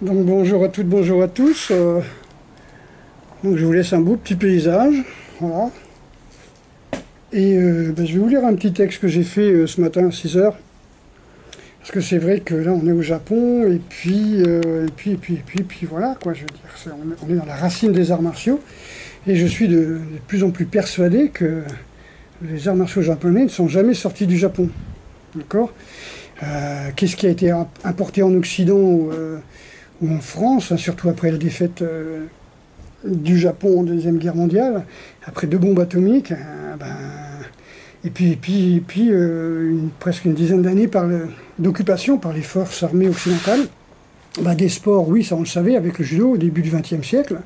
Donc bonjour à toutes, bonjour à tous. Donc je vous laisse un beau petit paysage. Voilà. Et je vais vous lire un petit texte que j'ai fait ce matin à 6 heures. Parce que c'est vrai que là on est au Japon et puis voilà quoi, je veux dire, on est dans la racine des arts martiaux. Et je suis de plus en plus persuadé que les arts martiaux japonais ne sont jamais sortis du Japon. D'accord. Qu'est-ce qui a été importé en Occident ou en France, hein, surtout après la défaite du Japon en Deuxième Guerre mondiale, après 2 bombes atomiques, et puis presque une dizaine d'années d'occupation par les forces armées occidentales. Des sports, oui, ça on le savait, avec le judo au début du XXe siècle.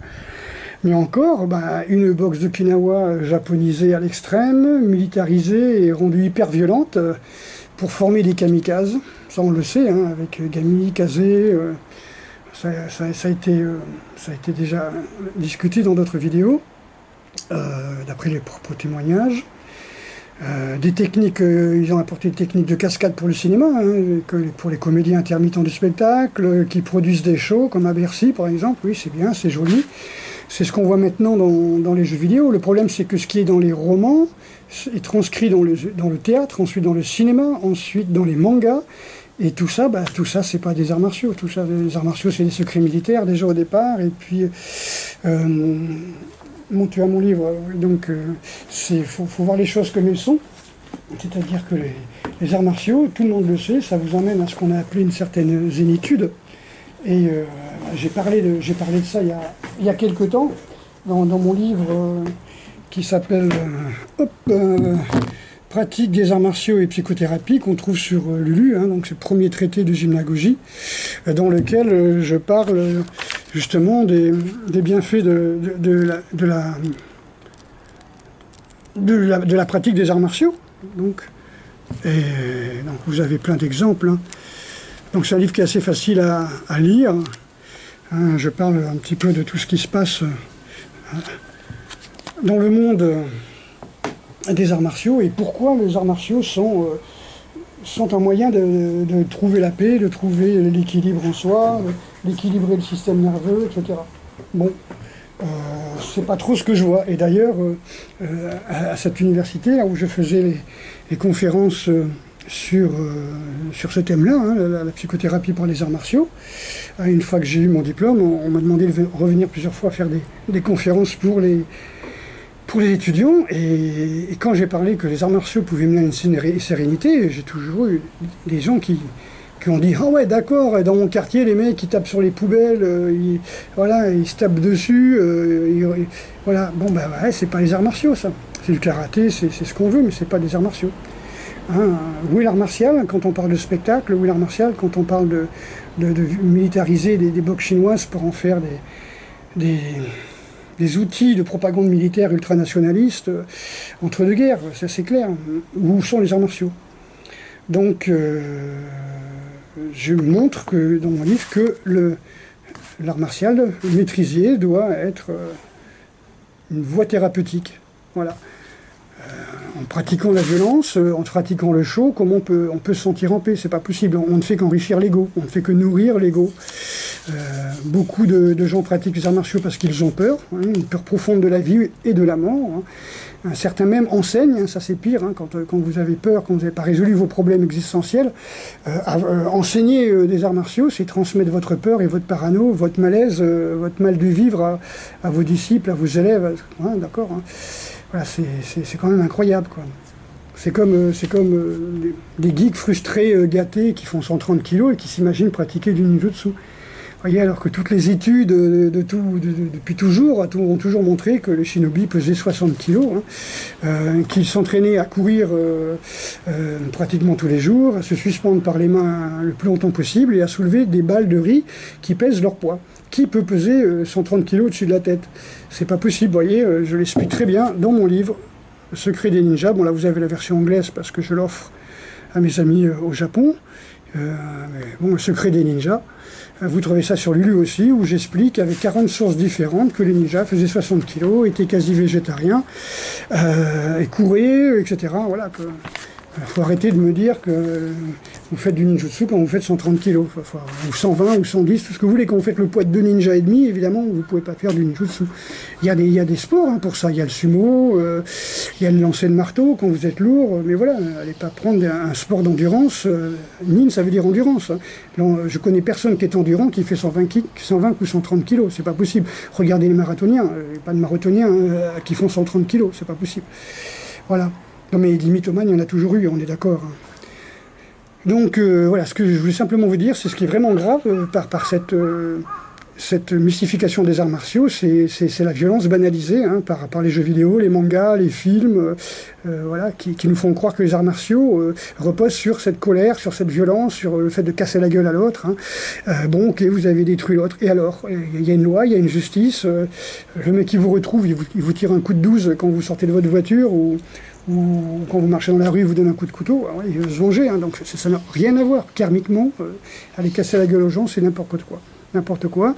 Mais encore, une boxe d'Okinawa japonisée à l'extrême, militarisée et rendue hyper violente pour former des kamikazes. Ça on le sait, hein, avec Gami, Kaze. Ça a été déjà discuté dans d'autres vidéos, d'après les propres témoignages. Des techniques, ils ont apporté des techniques de cascade pour le cinéma, hein, pour les comédiens intermittents du spectacle, qui produisent des shows, comme à Bercy par exemple. Oui, c'est bien, c'est joli. C'est ce qu'on voit maintenant dans les jeux vidéo. Le problème, c'est que ce qui est dans les romans est transcrit dans le théâtre, ensuite dans le cinéma, ensuite dans les mangas. Et tout ça, c'est pas des arts martiaux. Tout ça, les arts martiaux, c'est des secrets militaires déjà au départ. Et puis, tu as mon livre. Donc, faut voir les choses comme elles sont. C'est-à-dire que les arts martiaux, tout le monde le sait, ça vous emmène à ce qu'on a appelé une certaine zénitude. Et j'ai parlé de ça il y a quelque temps dans mon livre qui s'appelle Pratique des arts martiaux et psychothérapie, qu'on trouve sur Lulu, hein, donc c'est le premier traité de gymnagogie, dans lequel je parle justement des bienfaits de la pratique des arts martiaux. Donc vous avez plein d'exemples. Hein. Donc c'est un livre qui est assez facile à lire. Hein, je parle un petit peu de tout ce qui se passe dans le monde des arts martiaux et pourquoi les arts martiaux sont un moyen de trouver la paix, de trouver l'équilibre en soi, d'équilibrer le système nerveux, etc. Bon, c'est pas trop ce que je vois. Et d'ailleurs, à cette université, là où je faisais les conférences sur ce thème-là, hein, la psychothérapie par les arts martiaux, une fois que j'ai eu mon diplôme, on m'a demandé de revenir plusieurs fois faire des conférences pour les étudiants, et quand j'ai parlé que les arts martiaux pouvaient mener à une sérénité, j'ai toujours eu des gens qui ont dit « Ah ouais, d'accord, dans mon quartier, les mecs, ils tapent sur les poubelles, ils se tapent dessus, voilà. » Bon, ouais, c'est pas les arts martiaux, ça. C'est du karaté, c'est ce qu'on veut, mais c'est pas des arts martiaux. Hein, où est l'art martial quand on parle de spectacle? Où est l'art martial quand on parle de militariser des boxes chinoises pour en faire des outils de propagande militaire ultranationaliste entre 2 guerres? Ça c'est clair. Où sont les arts martiaux? Donc je montre dans mon livre que l'art martial maîtrisé doit être une voie thérapeutique. Voilà. En pratiquant la violence, en pratiquant le show, comment on peut se sentir en paix? C'est pas possible. On ne fait qu'enrichir l'ego, on ne fait que nourrir l'ego. Beaucoup de gens pratiquent les arts martiaux parce qu'ils ont peur, hein, une peur profonde de la vie et de la mort. Hein. Certains même enseignent, hein, ça c'est pire, hein, quand vous avez peur, quand vous n'avez pas résolu vos problèmes existentiels. Enseigner des arts martiaux, c'est transmettre votre peur et votre parano, votre malaise, votre mal de vivre à vos disciples, à vos élèves. Hein, d'accord, hein. Voilà, c'est quand même incroyable, quoi. C'est comme des geeks frustrés, gâtés, qui font 130 kilos et qui s'imaginent pratiquer du ninjutsu. Voyez, alors que toutes les études depuis toujours ont toujours montré que les shinobi pesaient 60 kilos, hein, qu'ils s'entraînaient à courir pratiquement tous les jours, à se suspendre par les mains le plus longtemps possible et à soulever des balles de riz qui pèsent leur poids. Qui peut peser 130 kg au-dessus de la tête? C'est pas possible, vous voyez, je l'explique très bien dans mon livre, Secret des ninjas. Bon, là, vous avez la version anglaise parce que je l'offre à mes amis au Japon. Le Secret des ninjas. Vous trouvez ça sur Lulu aussi, où j'explique avec 40 sources différentes que les ninjas faisaient 60 kg, étaient quasi végétariens, et couraient, etc. Voilà, Il faut arrêter de me dire que vous faites du ninjutsu quand vous faites 130 kg, ou 120 ou 110, tout ce que vous voulez. Quand vous faites le poids de 2 ninjas et demi, évidemment, vous ne pouvez pas faire du ninjutsu. Il y a des sports hein, pour ça. Il y a le sumo, il y a le lancer de marteau quand vous êtes lourd. Mais voilà, allez pas prendre un sport d'endurance. Nin, ça veut dire endurance. Hein. Je connais personne qui est endurant qui fait 120 ou 130 kg. C'est pas possible. Regardez les marathoniens. Il n'y a pas de marathoniens qui font 130 kg. C'est pas possible. Voilà. Non mais des mythomanes, il y en a toujours eu, on est d'accord. Hein. Donc voilà, ce que je voulais simplement vous dire, c'est ce qui est vraiment grave par cette mystification des arts martiaux, c'est la violence banalisée hein, par les jeux vidéo, les mangas, les films, voilà, qui nous font croire que les arts martiaux reposent sur cette colère, sur cette violence, sur le fait de casser la gueule à l'autre. Hein. Bon, ok, vous avez détruit l'autre, et alors? Il y a une loi, il y a une justice, le mec qui vous retrouve, il vous tire un coup de 12 quand vous sortez de votre voiture, ou quand vous marchez dans la rue, il vous donne un coup de couteau, ouais, il veut se venger, hein, donc ça n'a rien à voir. Karmiquement, aller casser la gueule aux gens, c'est n'importe quoi. N'importe quoi.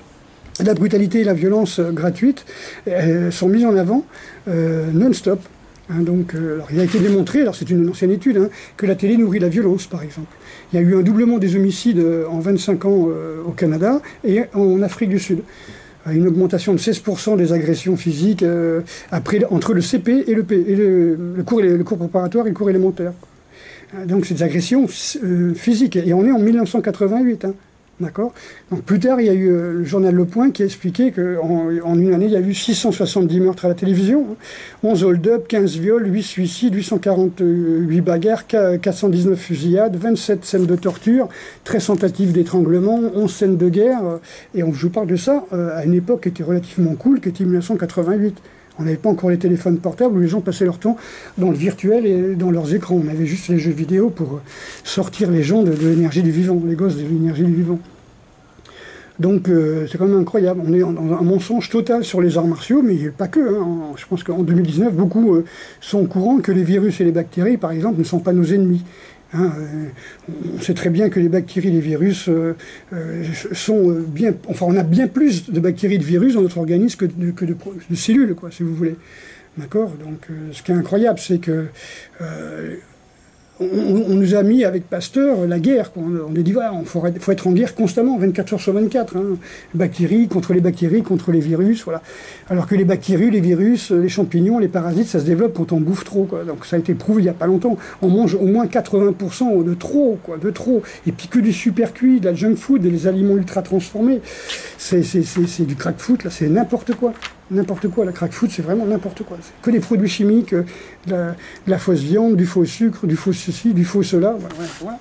La brutalité et la violence gratuite sont mises en avant non-stop. Hein, donc, alors, il a été démontré, alors c'est une ancienne étude, hein, que la télé nourrit la violence, par exemple. Il y a eu un doublement des homicides en 25 ans au Canada et en Afrique du Sud. Une augmentation de 16% des agressions physiques entre le CP et le cours préparatoire et le cours élémentaire. Donc c'est des agressions physiques. Et on est en 1988. Hein. D'accord. Donc plus tard, il y a eu le journal Le Point qui a expliqué qu'en une année, il y a eu 670 meurtres à la télévision, hein, 11 hold-up, 15 viols, 8 suicides, 848 bagarres, 419 fusillades, 27 scènes de torture, 13 tentatives d'étranglement, 11 scènes de guerre. Et je vous parle de ça à une époque qui était relativement cool, qui était 1988. On n'avait pas encore les téléphones portables où les gens passaient leur temps dans le virtuel et dans leurs écrans. On avait juste les jeux vidéo pour sortir les gens de l'énergie du vivant, les gosses de l'énergie du vivant. Donc c'est quand même incroyable. On est dans un mensonge total sur les arts martiaux, mais pas que. Hein. Je pense qu'en 2019, beaucoup sont au courant que les virus et les bactéries, par exemple, ne sont pas nos ennemis. Hein, on sait très bien que les bactéries et les virus sont bien... Enfin, on a bien plus de bactéries et de virus dans notre organisme que de cellules, quoi, si vous voulez. D'accord. Donc, ce qui est incroyable, c'est que... on nous a mis avec Pasteur la guerre. Quoi. On a dit, voilà, il faut être en guerre constamment, 24 heures sur 24. Hein. Bactéries, contre les virus, voilà. Alors que les bactéries, les virus, les champignons, les parasites, ça se développe quand on bouffe trop. Quoi. Donc ça a été prouvé il n'y a pas longtemps. On mange au moins 80% de trop, quoi, de trop. Et puis que du super cuit, de la junk food, des aliments ultra transformés. C'est du crack food, là, c'est n'importe quoi. N'importe quoi, la crack food, c'est vraiment n'importe quoi. C'est que des produits chimiques, de la fausse viande, du faux sucre, du faux ceci, du faux cela. Voilà.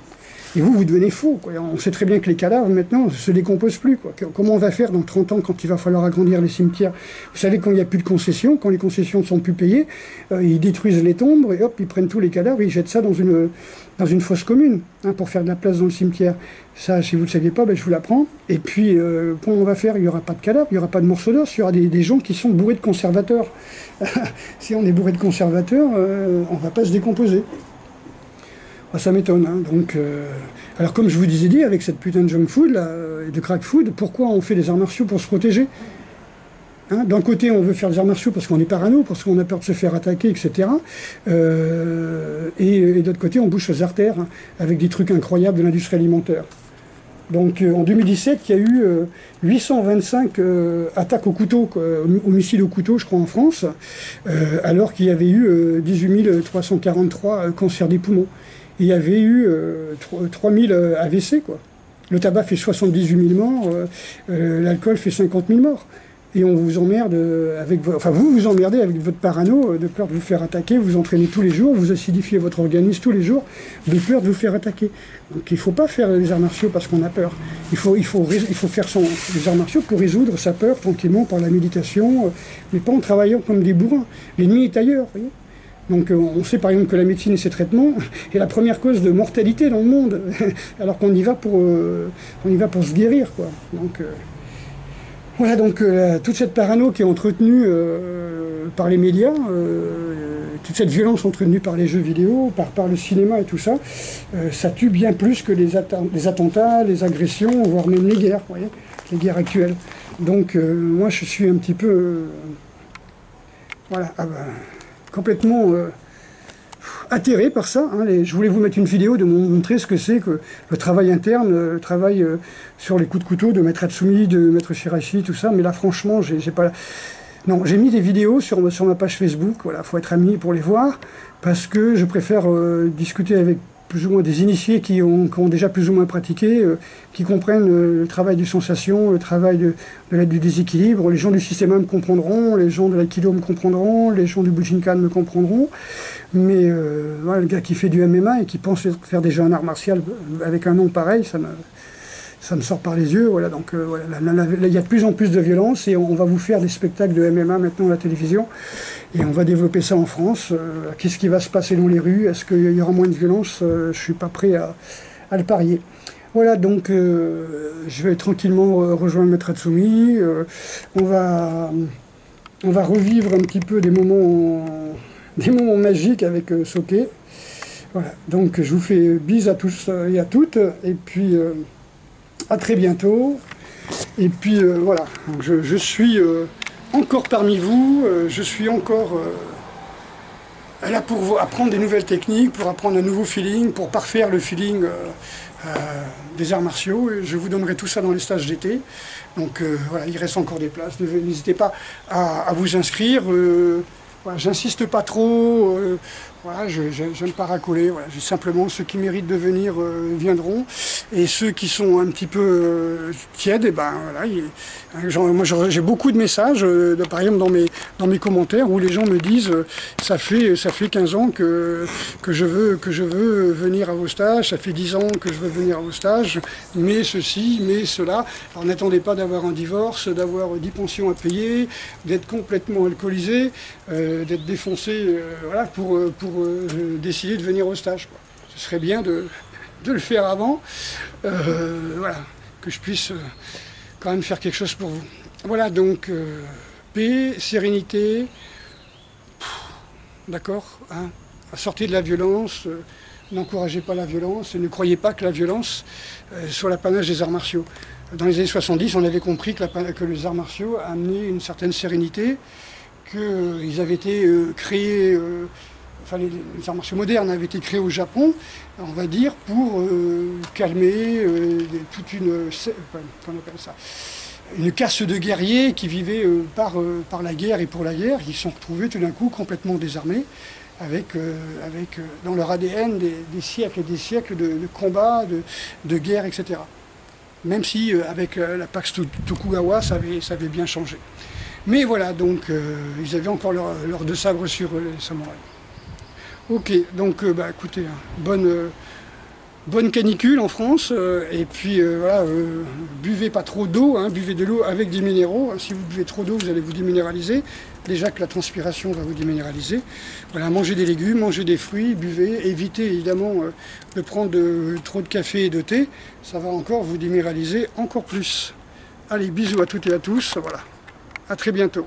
Et vous devenez faux. Quoi. On sait très bien que les cadavres, maintenant, ne se décomposent plus. Quoi. Comment on va faire dans 30 ans quand il va falloir agrandir les cimetières? Vous savez, quand il n'y a plus de concessions, quand les concessions ne sont plus payées, ils détruisent les tombes et hop, ils prennent tous les cadavres et ils jettent ça dans une fosse commune hein, pour faire de la place dans le cimetière. Ça, si vous ne le saviez pas, ben, je vous l'apprends. Et puis, comment on va faire? Il n'y aura pas de cadavres, il n'y aura pas de morceaux d'os, il y aura des gens qui sont bourrés de conservateurs. Si on est bourré de conservateurs, on ne va pas se décomposer. Ça m'étonne. Hein. Donc, alors comme je vous disais dit, avec cette putain de junk food, là, de crack food, pourquoi on fait des arts martiaux pour se protéger? Hein, d'un côté, on veut faire des arts martiaux parce qu'on est parano, parce qu'on a peur de se faire attaquer, etc. Et d'autre côté, on bouche les artères hein, avec des trucs incroyables de l'industrie alimentaire. Donc en 2017, il y a eu 825 attaques au couteau, homicides au couteau, je crois, en France, alors qu'il y avait eu 18 343 cancers des poumons. Et il y avait eu 3000 AVC, quoi. Le tabac fait 78 000 morts, l'alcool fait 50 000 morts. Et on vous emmerde avec... Enfin, vous vous emmerdez avec votre parano de peur de vous faire attaquer, vous entraînez tous les jours, vous acidifiez votre organisme tous les jours de peur de vous faire attaquer. Donc il ne faut pas faire les arts martiaux parce qu'on a peur. Il faut faire les arts martiaux pour résoudre sa peur tranquillement par la méditation, mais pas en travaillant comme des bourrins. L'ennemi est ailleurs, vous voyez. Donc on sait par exemple que la médecine et ses traitements est la première cause de mortalité dans le monde, alors qu'on y va pour se guérir, quoi. Donc... Voilà, donc toute cette parano qui est entretenue par les médias, toute cette violence entretenue par les jeux vidéo, par le cinéma et tout ça, ça tue bien plus que les attentats, les agressions, voire même les guerres, vous voyez, les guerres actuelles. Donc moi je suis un petit peu, voilà, complètement atterré par ça. Hein, je voulais vous mettre une vidéo de montrer ce que c'est que le travail interne, le travail sur les coups de couteau de Maître Hatsumi, de Maître Shirashi, tout ça. Mais là, franchement, j'ai pas... Non, j'ai mis des vidéos sur ma page Facebook. Voilà, faut être ami pour les voir, parce que je préfère discuter avec plus ou moins des initiés qui ont déjà plus ou moins pratiqué, qui comprennent le travail des sensations, le travail du déséquilibre. Les gens du système me comprendront, les gens de l'aïkido me comprendront, les gens du Bujinkan me comprendront. Mais voilà, le gars qui fait du MMA et qui pense faire déjà un art martial avec un nom pareil, ça me sort par les yeux. Voilà, donc voilà, il y a de plus en plus de violence et on va vous faire des spectacles de MMA maintenant à la télévision. Et on va développer ça en France. Qu'est-ce qui va se passer dans les rues? Est-ce qu'il y aura moins de violence? Je ne suis pas prêt à le parier. Voilà, donc je vais tranquillement rejoindre Maître Hatsumi. On va revivre un petit peu des moments magiques avec Soke. Voilà, donc je vous fais bise à tous et à toutes. Et puis à très bientôt. Et puis voilà, donc je suis... encore parmi vous, je suis encore là pour apprendre des nouvelles techniques, pour apprendre un nouveau feeling, pour parfaire le feeling des arts martiaux. Et je vous donnerai tout ça dans les stages d'été. Donc voilà, il reste encore des places. N'hésitez pas à vous inscrire. Voilà, j'insiste pas trop. Voilà, je n'aime pas racoler. Voilà, simplement, ceux qui méritent de venir viendront. Et ceux qui sont un petit peu tièdes, et ben voilà. Moi, j'ai beaucoup de messages, par exemple dans mes commentaires, où les gens me disent ça fait 15 ans que je veux venir à vos stages, ça fait 10 ans que je veux venir à vos stages, mais ceci, mais cela. Alors n'attendez pas d'avoir un divorce, d'avoir 10 pensions à payer, d'être complètement alcoolisé, d'être défoncé, voilà, pour décider de venir au stage, quoi. Ce serait bien de le faire avant, voilà, que je puisse quand même faire quelque chose pour vous. Voilà, donc paix, sérénité, d'accord, hein, sortez de la violence, n'encouragez pas la violence, et ne croyez pas que la violence soit l'apanage des arts martiaux. Dans les années 70, on avait compris que les arts martiaux amenaient une certaine sérénité, qu'ils avaient été créés... Enfin, les arts martiaux modernes avaient été créés au Japon, on va dire, pour calmer toute une... Comment on appelle ça, une caste de guerriers qui vivaient par la guerre et pour la guerre, qui se sont retrouvés tout d'un coup complètement désarmés, avec dans leur ADN des siècles et des siècles de combats, de guerre, etc. Même si avec la Pax Tokugawa, ça avait bien changé. Mais voilà, donc ils avaient encore leurs deux sabres sur les samouraïs. Ok, donc écoutez, bonne canicule en France, et puis voilà, buvez pas trop d'eau, hein, buvez de l'eau avec des minéraux. Si vous buvez trop d'eau, vous allez vous déminéraliser. Déjà que la transpiration va vous déminéraliser. Voilà, mangez des légumes, mangez des fruits, buvez, évitez évidemment de prendre trop de café et de thé, ça va encore vous déminéraliser encore plus. Allez, bisous à toutes et à tous, voilà, à très bientôt.